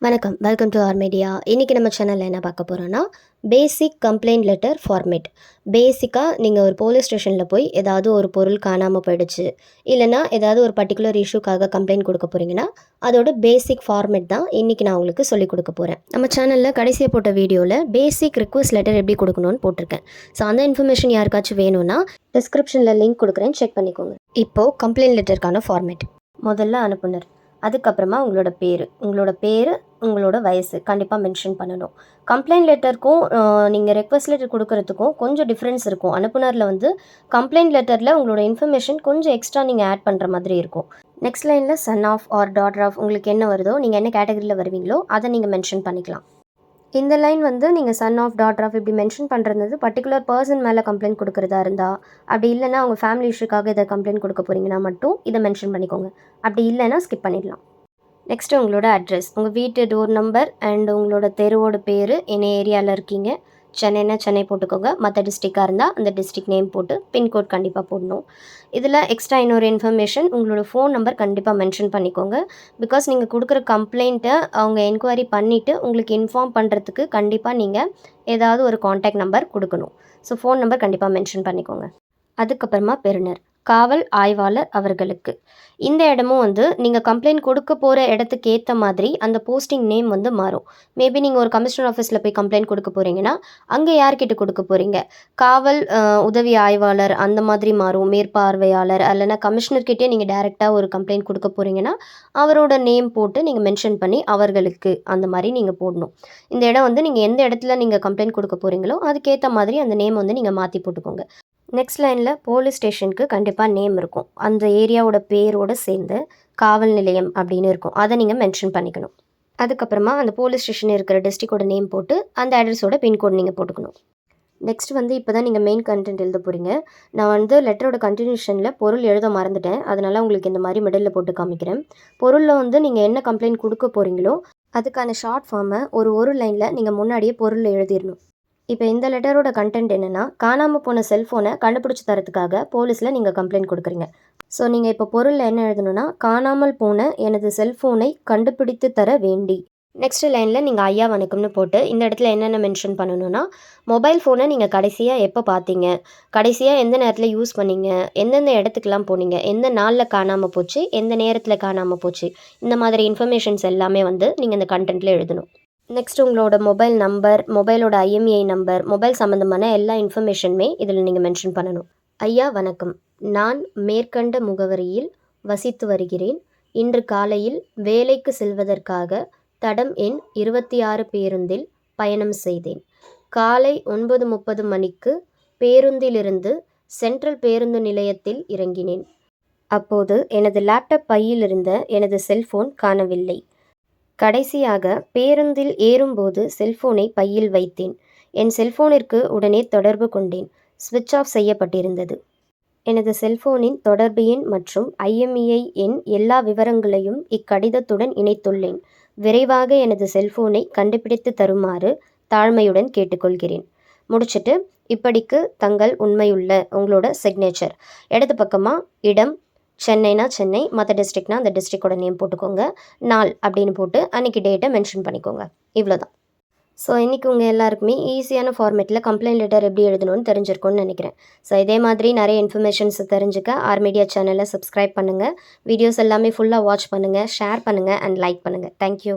வணக்கம். Welcome to R media. இன்றைக்கி நம்ம சேனலில் என்ன பார்க்க போகிறோன்னா, பேசிக் கம்ப்ளைண்ட் லெட்டர் ஃபார்மேட். பேசிக்காக நீங்கள் ஒரு போலீஸ் ஸ்டேஷனில் போய் ஏதாவது ஒரு பொருள் காணாமல் போயிடுச்சு, இல்லைனா ஏதாவது ஒரு பர்டிகுலர் இஷ்யூக்காக கம்ப்ளைண்ட் கொடுக்க போகிறீங்கன்னா, அதோட பேசிக் ஃபார்மேட் தான் இன்றைக்கி நான் உங்களுக்கு சொல்லிக் கொடுக்க போகிறேன். நம்ம சேனலில் கடைசியாக போட்ட வீடியோவில் பேசிக் ரிக்வஸ்ட் லெட்டர் எப்படி கொடுக்கணும்னு போட்டிருக்கேன். ஸோ அந்த இன்ஃபர்மேஷன் யாருக்காச்சும் வேணும்னா டிஸ்கிரிப்ஷனில் லிங்க் கொடுக்குறேன், செக் பண்ணிக்கோங்க. இப்போது கம்ப்ளைண்ட் லெட்டருக்கான ஃபார்மேட். முதல்ல அனுப்புனர், அதுக்கப்புறமா உங்களோட பேர் உங்களோட வயசு கண்டிப்பாக மென்ஷன் பண்ணணும். கம்ப்ளைண்ட் லெட்டருக்கும் நீங்கள் ரெக்வஸ்ட் லெட்டர் கொடுக்கறதுக்கும் கொஞ்சம் டிஃப்ரென்ஸ் இருக்கும். அனுப்புனரில் வந்து கம்ப்ளைண்ட் லெட்டரில் உங்களோட இன்ஃபர்மேஷன் கொஞ்சம் எக்ஸ்ட்ரா நீங்கள் ஆட் பண்ணுற மாதிரி இருக்கும். நெக்ஸ்ட் லைனில் son of or daughter of உங்களுக்கு என்ன வருதோ, நீங்கள் என்ன கேட்டகரியில் வருவீங்களோ அதை நீங்கள் மென்ஷன் பண்ணிக்கலாம். இந்த லைன் வந்து நீங்கள் சன் ஆஃப் டாட்டர் ஆஃப் இப்படி மென்ஷன் பண்ணுறது பர்டிகுலர் பர்சன் மேலே கம்ப்ளைண்ட் கொடுக்குறதா இருந்தால், அப்படி இல்லைனா அவங்க ஃபேமிலி இஷ்யூக்காக இதை கம்ப்ளைண்ட் கொடுக்க போகிறீங்கன்னா மட்டும் இதை மென்ஷன் பண்ணிக்கோங்க. அப்படி இல்லைன்னா ஸ்கிப் பண்ணிடலாம். நெக்ஸ்ட்டு உங்களோட அட்ரஸ், உங்கள் வீட்டு டோர் நம்பர் அண்ட் உங்களோட தெருவோட பேர், என்ன ஏரியாவில் இருக்கீங்க. சென்னைனா சென்னை போட்டுக்கோங்க, மற்ற டிஸ்ட்ரிக்டாக இருந்தால் அந்த டிஸ்ட்ரிக்ட் நேம் போட்டு பின்கோட் கண்டிப்பாக போடணும். இதில் எக்ஸ்ட்ரா இன்னொரு இன்ஃபர்மேஷன், உங்களோட ஃபோன் நம்பர் கண்டிப்பாக மென்ஷன் பண்ணிக்கோங்க. பிகாஸ் நீங்கள் கொடுக்குற கம்ப்ளைண்ட்டை அவங்க என்கொயரி பண்ணிவிட்டு உங்களுக்கு இன்ஃபார்ம் பண்ணுறதுக்கு கண்டிப்பாக நீங்கள் ஏதாவது ஒரு காண்டாக்ட் நம்பர் கொடுக்கணும். ஸோ ஃபோன் நம்பர் கண்டிப்பாக மென்ஷன் பண்ணிக்கோங்க. அதுக்கப்புறமா பெறுநர், காவல் ஆய்வாளர் அவர்களுக்கு. இந்த இடமும் வந்து நீங்கள் கம்ப்ளைண்ட் கொடுக்க போகிற இடத்துக்கு ஏற்ற மாதிரி அந்த போஸ்டிங் நேம் வந்து மாறும். மேபி நீங்கள் ஒரு கமிஷனர் ஆஃபீஸில் போய் கம்ப்ளைண்ட் கொடுக்க போகிறீங்கன்னா அங்கே யார்கிட்ட கொடுக்க போகிறீங்க, காவல் உதவி ஆய்வாளர் அந்த மாதிரி மாறும், மேற்பார்வையாளர் இல்லைனா கமிஷனர்கிட்டே நீங்கள் டைரெக்டாக ஒரு கம்ப்ளைண்ட் கொடுக்க போகிறீங்கன்னா அவரோட நேம் போட்டு நீங்கள் மென்ஷன் பண்ணி அவர்களுக்கு அந்த மாதிரி நீங்கள் போடணும். இந்த இடம் வந்து நீங்கள் எந்த இடத்துல நீங்கள் கம்ப்ளைண்ட் கொடுக்க போகிறீங்களோ அதுக்கேற்ற மாதிரி அந்த நேம் வந்து நீங்கள் மாற்றி போட்டுக்கோங்க. நெக்ஸ்ட் லைனில் போலீஸ் ஸ்டேஷனுக்கு கண்டிப்பாக நேம் இருக்கும். அந்த ஏரியாவோட பேரோடு சேர்ந்து காவல் நிலையம் அப்படின்னு இருக்கும், அதை நீங்கள் மென்ஷன் பண்ணிக்கணும். அதுக்கப்புறமா அந்த போலீஸ் ஸ்டேஷன் இருக்கிற டிஸ்ட்ரிக்டோட நேம் போட்டு அந்த அட்ரஸோட பின்கோட் நீங்கள் போட்டுக்கணும். நெக்ஸ்ட் வந்து இப்போ தான் நீங்கள் மெயின் கண்டென்ட் எழுத போகிறீங்க. நான் வந்து லெட்டரோட கண்டினியூஷனில் பொருள் எழுத மறந்துட்டேன், அதனால் உங்களுக்கு இந்த மாதிரி மிடில் போட்டு காமிக்கிறேன். பொருளில் வந்து நீங்கள் என்ன கம்ப்ளைண்ட் கொடுக்க போகிறீங்களோ அதுக்கான ஷார்ட் ஃபார்மை ஒரு லைனில் நீங்கள் முன்னாடியே பொருளில் எழுதிடணும். இப்போ இந்த லெட்டரோட கண்டென்ட் என்னென்னா, காணாமல் போன செல்ஃபோனை கண்டுபிடிச்சி தரத்துக்காக போலீஸில் நீங்கள் கம்ப்ளைண்ட் கொடுக்குறீங்க. ஸோ நீங்கள் இப்போ பொருளில் என்ன எழுதணும்னா, காணாமல் போன எனது செல்ஃபோனை கண்டுபிடித்து தர வேண்டி. நெக்ஸ்ட் லைனில் நீங்கள் ஐயா வணக்கம்னு போட்டு இந்த இடத்துல என்னென்ன மென்ஷன் பண்ணணும்னா, மொபைல் ஃபோனை நீங்கள் கடைசியாக எப்போ பார்த்தீங்க, கடைசியாக எந்த நேரத்தில் யூஸ் பண்ணீங்க, எந்தெந்த இடத்துக்குலாம் போனீங்க, எந்த நாளில் காணாமல் போச்சு, எந்த நேரத்தில் காணாமல் போச்சு, இந்த மாதிரி இன்ஃபர்மேஷன்ஸ் எல்லாமே வந்து நீங்கள் இந்த கண்டென்ட்டில் எழுதணும். நெக்ஸ்ட் உங்களோட மொபைல் நம்பர், மொபைலோட IMEI நம்பர், மொபைல் சம்மந்தமான எல்லா இன்ஃபர்மேஷனுமே இதில் நீங்கள் மென்ஷன் பண்ணணும். ஐயா வணக்கம், நான் மேற்கண்ட முகவரியில் வசித்து வருகிறேன். இன்று காலையில் வேலைக்கு செல்வதற்காக தடம் எண் 26 பேருந்தில் பயணம் செய்தேன். காலை 9:30 மணிக்கு பேருந்திலிருந்து சென்ட்ரல் பேருந்து நிலையத்தில் இறங்கினேன். அப்போது எனது லேப்டாப் பையில் இருந்த எனது செல்போன் காணவில்லை. கடைசியாக பேருந்தில் ஏறும்போது செல்போனை பையில் வைத்தேன். என் செல்போனிற்கு உடனே தொடர்பு கொண்டேன். ஸ்விட்ச் ஆஃப் செய்யப்பட்டிருந்தது. எனது செல்போனின் தொடர்பு எண் மற்றும் IMEI எண் எல்லா விவரங்களையும் இக்கடிதத்துடன் இணைத்துள்ளேன். விரைவாக எனது செல்போனை கண்டுபிடித்து தருமாறு தாழ்மையுடன் கேட்டுக்கொள்கிறேன். முடிச்சுட்டு இப்படிக்கு தங்கள் உண்மையுள்ள உங்களோட சிக்னேச்சர். இடது பக்கமாக இடம், சென்னைனா சென்னை, மற்ற டிஸ்ட்ரிக்ட்னா அந்த டிஸ்ட்ரிக்டோட நேம் போட்டுக்கோங்க. நாள் அப்படின்னு போட்டு அன்றைக்கி டேட்டை மென்ஷன் பண்ணிக்கோங்க. இவ்வளோதான். ஸோ இன்றைக்கி உங்கள் எல்லாருக்குமே ஈஸியான ஃபார்மேட்டில் கம்ப்ளைண்ட் லெட்டர் எப்படி எழுதணும்னு தெரிஞ்சிருக்கும்னு நினைக்கிறேன். ஸோ இதே மாதிரி நிறைய இன்ஃபர்மேஷன்ஸ் தெரிஞ்சுக்க ஆர் மீடியா சேனலை சப்ஸ்கிரைப் பண்ணுங்கள். வீடியோஸ் எல்லாமே ஃபுல்லாக வாட்ச் பண்ணுங்கள், ஷேர் பண்ணுங்கள் அண்ட் லைக் பண்ணுங்கள். தேங்க்யூ.